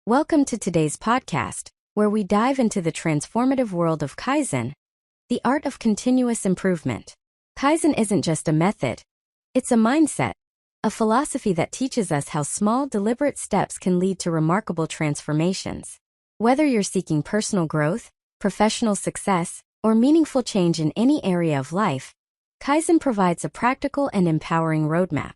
Welcome to today's podcast, where we dive into the transformative world of Kaizen, the art of continuous improvement. Kaizen isn't just a method, it's a mindset, a philosophy that teaches us how small, deliberate steps can lead to remarkable transformations. Whether you're seeking personal growth, professional success, or meaningful change in any area of life, Kaizen provides a practical and empowering roadmap.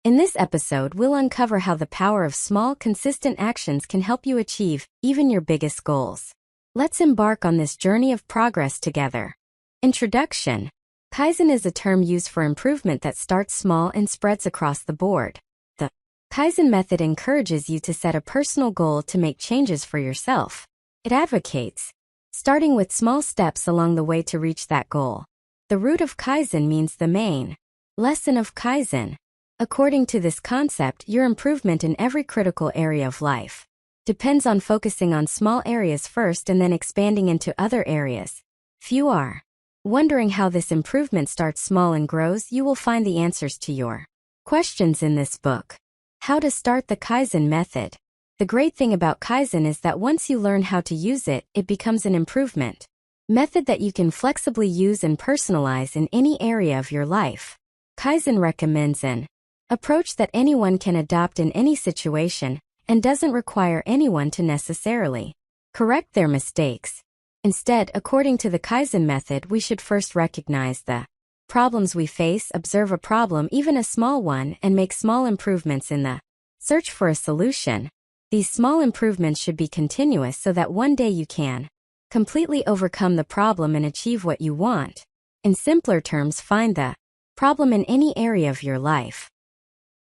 In this episode, we'll uncover how the power of small, consistent actions can help you achieve even your biggest goals. Let's embark on this journey of progress together. Introduction. Kaizen is a term used for improvement that starts small and spreads across the board. The Kaizen method encourages you to set a personal goal to make changes for yourself. It advocates starting with small steps along the way to reach that goal. The root of Kaizen means the main lesson of Kaizen. According to this concept, your improvement in every critical area of life depends on focusing on small areas first and then expanding into other areas. If you are wondering how this improvement starts small and grows, you will find the answers to your questions in this book. How to start the Kaizen method. The great thing about Kaizen is that once you learn how to use it, it becomes an improvement method that you can flexibly use and personalize in any area of your life. Kaizen recommends an approach that anyone can adopt in any situation and doesn't require anyone to necessarily correct their mistakes. Instead, according to the Kaizen method, we should first recognize the problems we face, observe a problem, even a small one, and make small improvements in the search for a solution. These small improvements should be continuous so that one day you can completely overcome the problem and achieve what you want. In simpler terms, find the problem in any area of your life.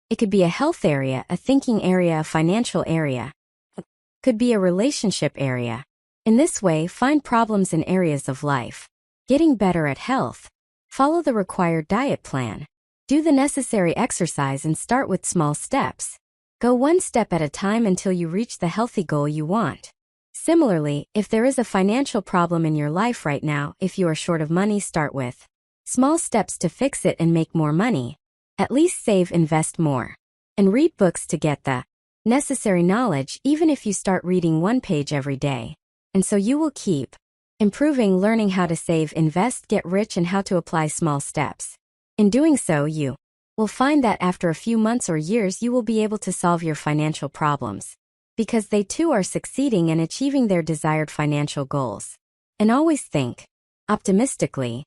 It could be a health area, a thinking area, a financial area. It could be a relationship area. In this way, find problems in areas of life. Getting better at health. Follow the required diet plan. Do the necessary exercise and start with small steps. Go one step at a time until you reach the healthy goal you want. Similarly, if there is a financial problem in your life right now, if you are short of money, start with small steps to fix it and make more money. At least save, invest more, and read books to get the necessary knowledge, even if you start reading one page every day. And so you will keep improving, learning how to save, invest, get rich, and how to apply small steps. In doing so, you will find that after a few months or years, you will be able to solve your financial problems, because they too are succeeding and achieving their desired financial goals. And always think optimistically.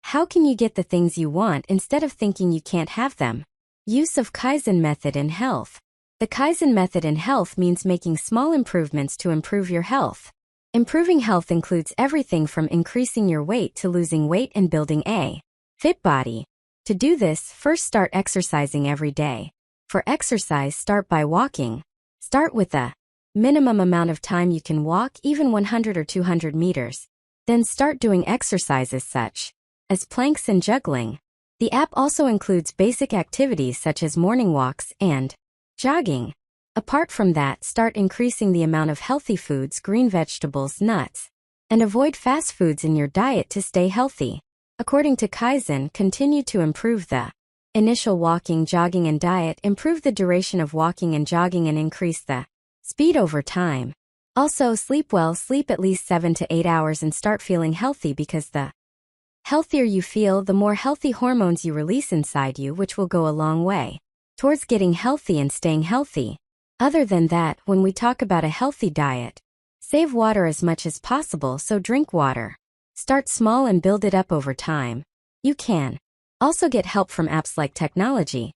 How can you get the things you want instead of thinking you can't have them? Use of Kaizen method in health. The Kaizen method in health means making small improvements to improve your health. Improving health includes everything from increasing your weight to losing weight and building a fit body. To do this, first start exercising every day. For exercise, start by walking. Start with a minimum amount of time you can walk, even 100 or 200 meters. Then start doing exercises such as planks and juggling. The app also includes basic activities such as morning walks and jogging. Apart from that, start increasing the amount of healthy foods, green vegetables, nuts, and avoid fast foods in your diet to stay healthy. According to Kaizen, continue to improve the initial walking, jogging, and diet, improve the duration of walking and jogging, and increase the speed over time. Also, sleep well, sleep at least 7 to 8 hours and start feeling healthy, because the healthier you feel, the more healthy hormones you release inside you, which will go a long way towards getting healthy and staying healthy. Other than that, when we talk about a healthy diet, save water as much as possible, so drink water. Start small and build it up over time. You can also get help from apps like technology.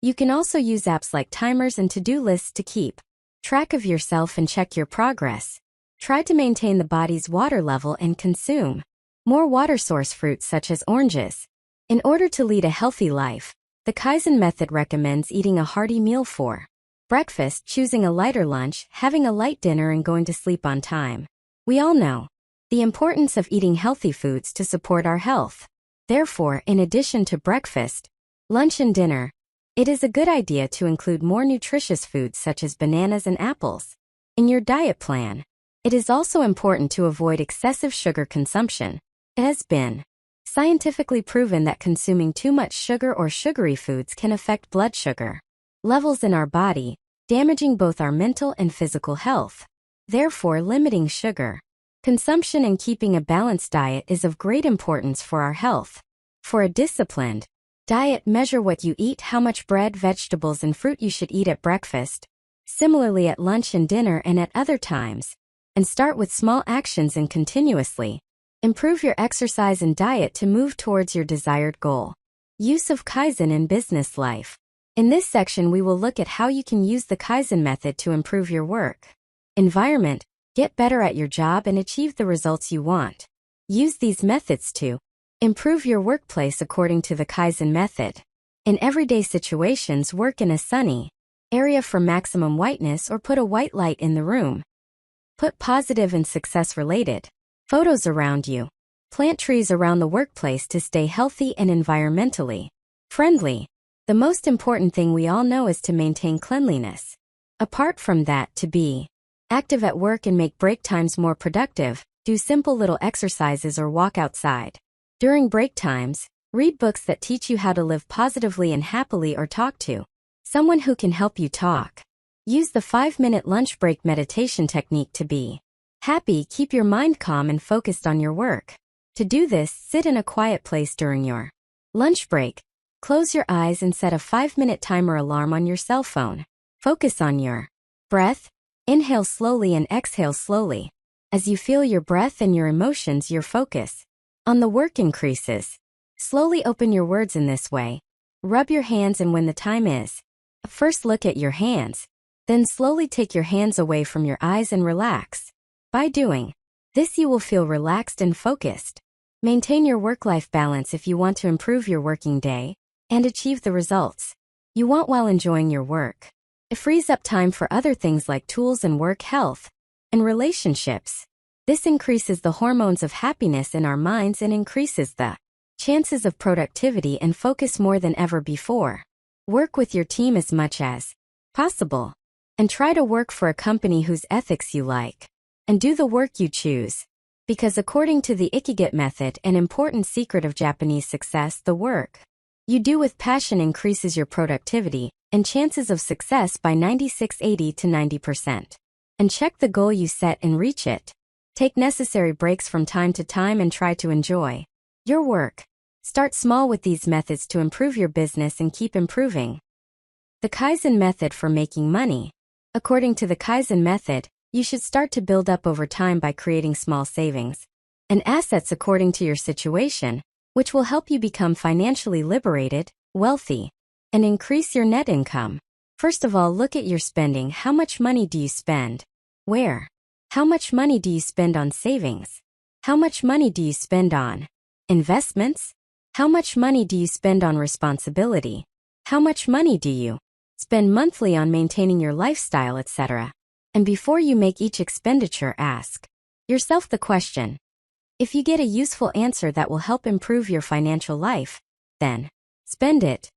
You can also use apps like timers and to-do lists to keep track of yourself and check your progress. Try to maintain the body's water level and consume more water source fruits such as oranges. In order to lead a healthy life, the Kaizen method recommends eating a hearty meal for breakfast, choosing a lighter lunch, having a light dinner, and going to sleep on time. We all know the importance of eating healthy foods to support our health. Therefore, in addition to breakfast, lunch, and dinner, it is a good idea to include more nutritious foods such as bananas and apples in your diet plan. It is also important to avoid excessive sugar consumption. It has been scientifically proven that consuming too much sugar or sugary foods can affect blood sugar levels in our body, damaging both our mental and physical health. Therefore, limiting sugar consumption and keeping a balanced diet is of great importance for our health. For a disciplined diet, measure what you eat, how much bread, vegetables, and fruit you should eat at breakfast, similarly at lunch and dinner and at other times, and start with small actions and continuously improve your exercise and diet to move towards your desired goal. Use of Kaizen in business life. In this section, we will look at how you can use the Kaizen method to improve your work environment, get better at your job, and achieve the results you want. Use these methods to improve your workplace according to the Kaizen method. In everyday situations, work in a sunny area for maximum whiteness or put a white light in the room. Put positive and success-related photos around you. Plant trees around the workplace to stay healthy and environmentally friendly. The most important thing we all know is to maintain cleanliness. Apart from that, to be active at work and make break times more productive, do simple little exercises or walk outside. During break times, read books that teach you how to live positively and happily, or talk to someone who can help you talk. Use the 5-minute lunch break meditation technique to be happy. Keep your mind calm and focused on your work. To do this, sit in a quiet place during your lunch break. Close your eyes and set a 5-minute timer alarm on your cell phone. Focus on your breath. Inhale slowly and exhale slowly. As you feel your breath and your emotions, your focus on the work increases. Slowly open your words in this way. Rub your hands, and when the time is, first look at your hands. Then slowly take your hands away from your eyes and relax. By doing this, you will feel relaxed and focused. Maintain your work-life balance if you want to improve your working day and achieve the results you want while enjoying your work. It frees up time for other things like tools and work, health, and relationships. This increases the hormones of happiness in our minds and increases the chances of productivity and focus more than ever before. Work with your team as much as possible, and try to work for a company whose ethics you like, and do the work you choose. Because according to the Ikigai method, an important secret of Japanese success, the work you do with passion increases your productivity and chances of success by 80 to 90%. And check the goal you set and reach it. Take necessary breaks from time to time and try to enjoy your work. Start small with these methods to improve your business and keep improving. The Kaizen method for making money. According to the Kaizen method, you should start to build up over time by creating small savings and assets according to your situation, which will help you become financially liberated, wealthy, and increase your net income. First of all, look at your spending. How much money do you spend? Where? How much money do you spend on savings? How much money do you spend on investments? How much money do you spend on responsibility? How much money do you spend monthly on maintaining your lifestyle, etc.? And before you make each expenditure, ask yourself the question. If you get a useful answer that will help improve your financial life, then spend it.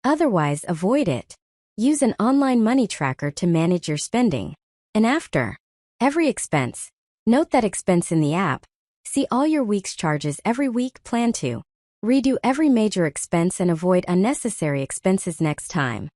Otherwise, avoid it. Use an online money tracker to manage your spending. And after every expense, note that expense in the app. See all your week's charges every week. Plan to redo every major expense and avoid unnecessary expenses next time.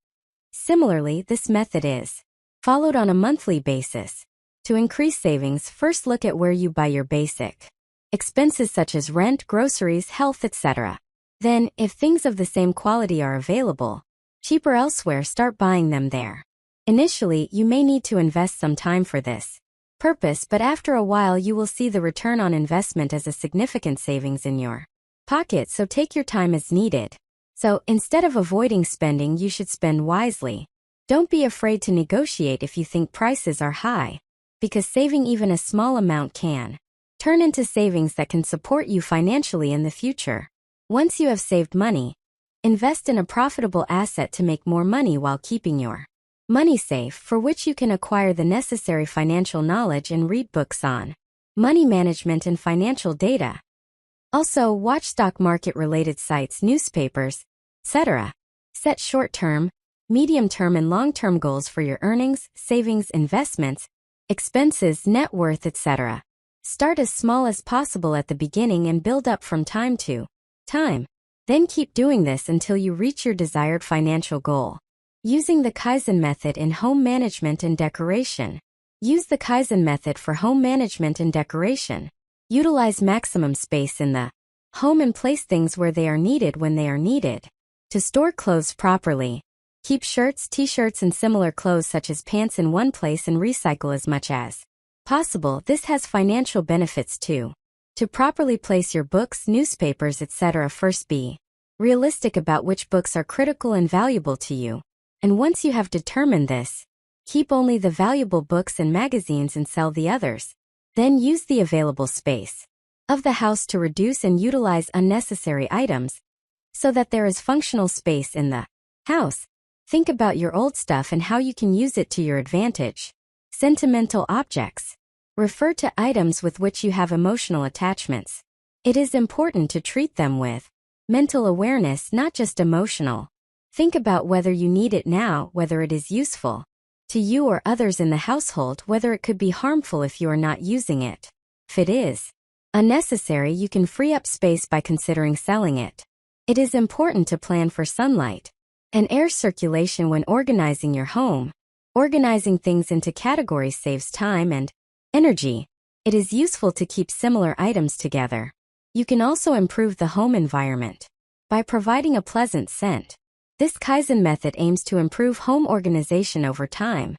Similarly, this method is followed on a monthly basis. To increase savings, first look at where you buy your basic expenses such as rent, groceries, health, etc. Then, if things of the same quality are available, cheaper elsewhere, start buying them there. Initially, you may need to invest some time for this purpose, but after a while you will see the return on investment as a significant savings in your pocket, so take your time as needed. So, instead of avoiding spending, you should spend wisely. Don't be afraid to negotiate if you think prices are high, because saving even a small amount can turn into savings that can support you financially in the future. Once you have saved money, invest in a profitable asset to make more money while keeping your money safe, for which you can acquire the necessary financial knowledge and read books on money management and financial data. Also, watch stock market related sites, newspapers, etc. Set short-term, medium-term, and long-term goals for your earnings, savings, investments, expenses, net worth, etc. Start as small as possible at the beginning and build up from time to time. Then keep doing this until you reach your desired financial goal. Using the Kaizen method in home management and decoration. Use the Kaizen method for home management and decoration. Utilize maximum space in the home and place things where they are needed when they are needed. To store clothes properly. Keep shirts, t-shirts, and similar clothes such as pants in one place and recycle as much as possible. This has financial benefits too. To properly place your books, newspapers, etc. First, be realistic about which books are critical and valuable to you. And once you have determined this, keep only the valuable books and magazines and sell the others. Then use the available space of the house to reduce and utilize unnecessary items so that there is functional space in the house. Think about your old stuff and how you can use it to your advantage. Sentimental objects. Refer to items with which you have emotional attachments. It is important to treat them with mental awareness, not just emotional. Think about whether you need it now, whether it is useful to you or others in the household, whether it could be harmful if you are not using it. If it is unnecessary, you can free up space by considering selling it. It is important to plan for sunlight and air circulation when organizing your home. Organizing things into categories saves time and energy. It is useful to keep similar items together. You can also improve the home environment by providing a pleasant scent. This Kaizen method aims to improve home organization over time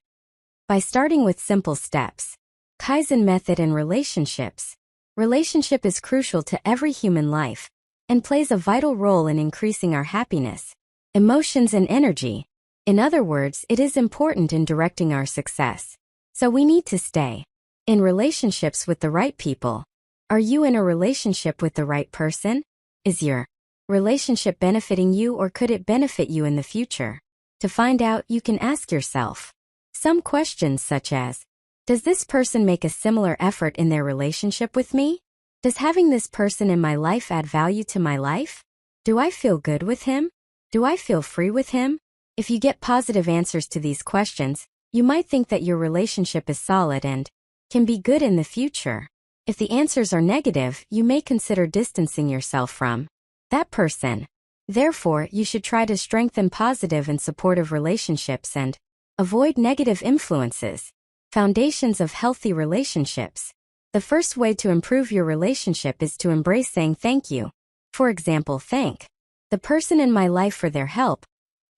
by starting with simple steps. Kaizen method in relationships. Relationship is crucial to every human life and plays a vital role in increasing our happiness, emotions, and energy. In other words, it is important in directing our success. So we need to stay in relationships with the right people. Are you in a relationship with the right person? Is your relationship benefiting you, or could it benefit you in the future? To find out, you can ask yourself some questions such as, does this person make a similar effort in their relationship with me? Does having this person in my life add value to my life? Do I feel good with him? Do I feel free with him? If you get positive answers to these questions, you might think that your relationship is solid and can be good in the future. If the answers are negative, you may consider distancing yourself from that person. Therefore, you should try to strengthen positive and supportive relationships and avoid negative influences. Foundations of healthy relationships. The first way to improve your relationship is to embrace saying thank you. For example, thank the person in my life for their help.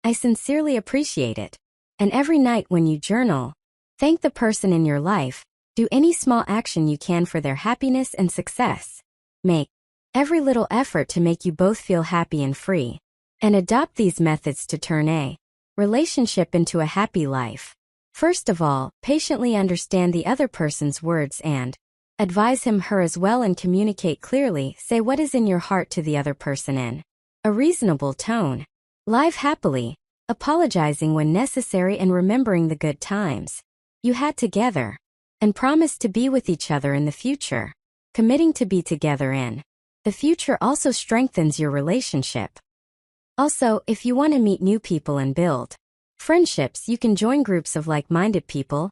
I sincerely appreciate it. And every night when you journal, thank the person in your life. Do any small action you can for their happiness and success. Make every little effort to make you both feel happy and free. And adopt these methods to turn a relationship into a happy life. First of all, patiently understand the other person's words and advise him/her as well, and communicate clearly. Say what is in your heart to the other person in a reasonable tone. Live happily, apologizing when necessary and remembering the good times you had together. And promise to be with each other in the future. Committing to be together in the future also strengthens your relationship. Also, if you want to meet new people and build friendships, you can join groups of like-minded people,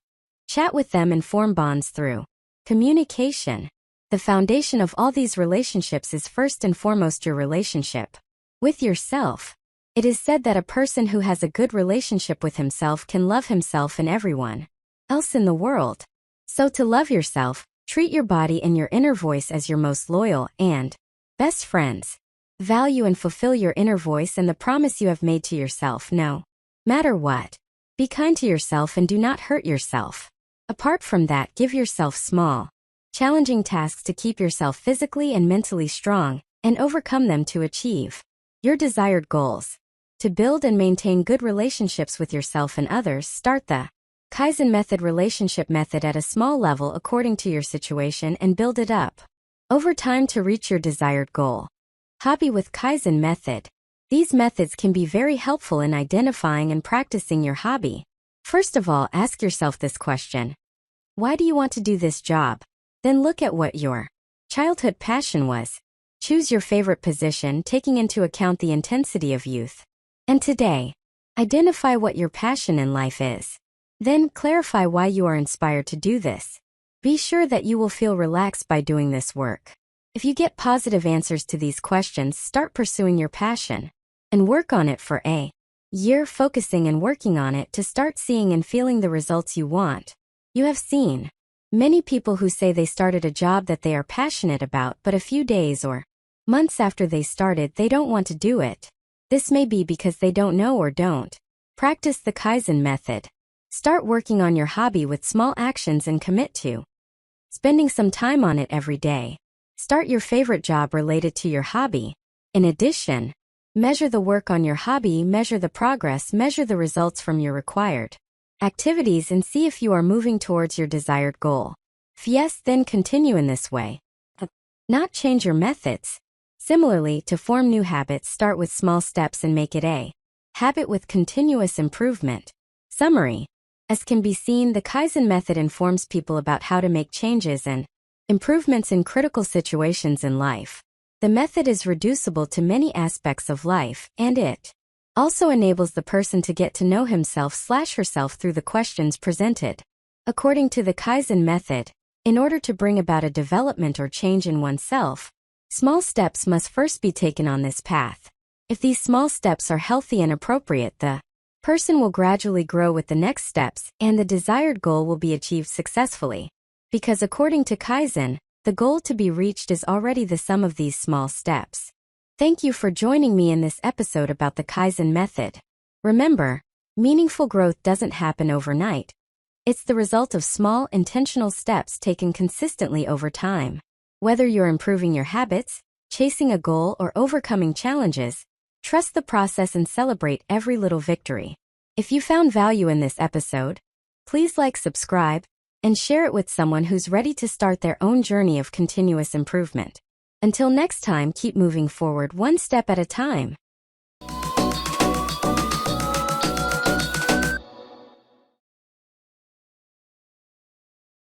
chat with them, and form bonds through communication. The foundation of all these relationships is first and foremost your relationship with yourself. It is said that a person who has a good relationship with himself can love himself and everyone else in the world. So to love yourself, treat your body and your inner voice as your most loyal and best friends. Value and fulfill your inner voice and the promise you have made to yourself, no matter what. Be kind to yourself and do not hurt yourself. Apart from that, give yourself small, challenging tasks to keep yourself physically and mentally strong, and overcome them to achieve your desired goals. To build and maintain good relationships with yourself and others, start the Kaizen method relationship method at a small level according to your situation and build it up over time to reach your desired goal. Hobby with Kaizen method. These methods can be very helpful in identifying and practicing your hobby. First of all, ask yourself this question. Why do you want to do this job? Then look at what your childhood passion was. Choose your favorite position, taking into account the intensity of youth and today. Identify what your passion in life is. Then clarify why you are inspired to do this. Be sure that you will feel relaxed by doing this work. If you get positive answers to these questions, start pursuing your passion and work on it for a year focusing and working on it to start seeing and feeling the results you want. You have seen many people who say they started a job that they are passionate about, but a few days or months after they started, they don't want to do it. This may be because they don't know or don't practice the Kaizen method. Start working on your hobby with small actions and commit to spending some time on it every day. Start your favorite job related to your hobby. In addition, measure the work on your hobby, measure the progress, measure the results from your required activities, and see if you are moving towards your desired goal. Yes, then continue in this way. Not change your methods. Similarly, to form new habits, start with small steps and make it a habit with continuous improvement. Summary. As can be seen, the Kaizen method informs people about how to make changes and improvements in critical situations in life. The method is reducible to many aspects of life, and it also enables the person to get to know himself/herself through the questions presented. According to the Kaizen method, in order to bring about a development or change in oneself, small steps must first be taken on this path. If these small steps are healthy and appropriate, the person will gradually grow with the next steps, and the desired goal will be achieved successfully. Because according to Kaizen, the goal to be reached is already the sum of these small steps. Thank you for joining me in this episode about the Kaizen method. Remember, meaningful growth doesn't happen overnight. It's the result of small, intentional steps taken consistently over time. Whether you're improving your habits, chasing a goal, or overcoming challenges, trust the process and celebrate every little victory. If you found value in this episode, please like, subscribe, and share it with someone who's ready to start their own journey of continuous improvement. Until next time, keep moving forward one step at a time.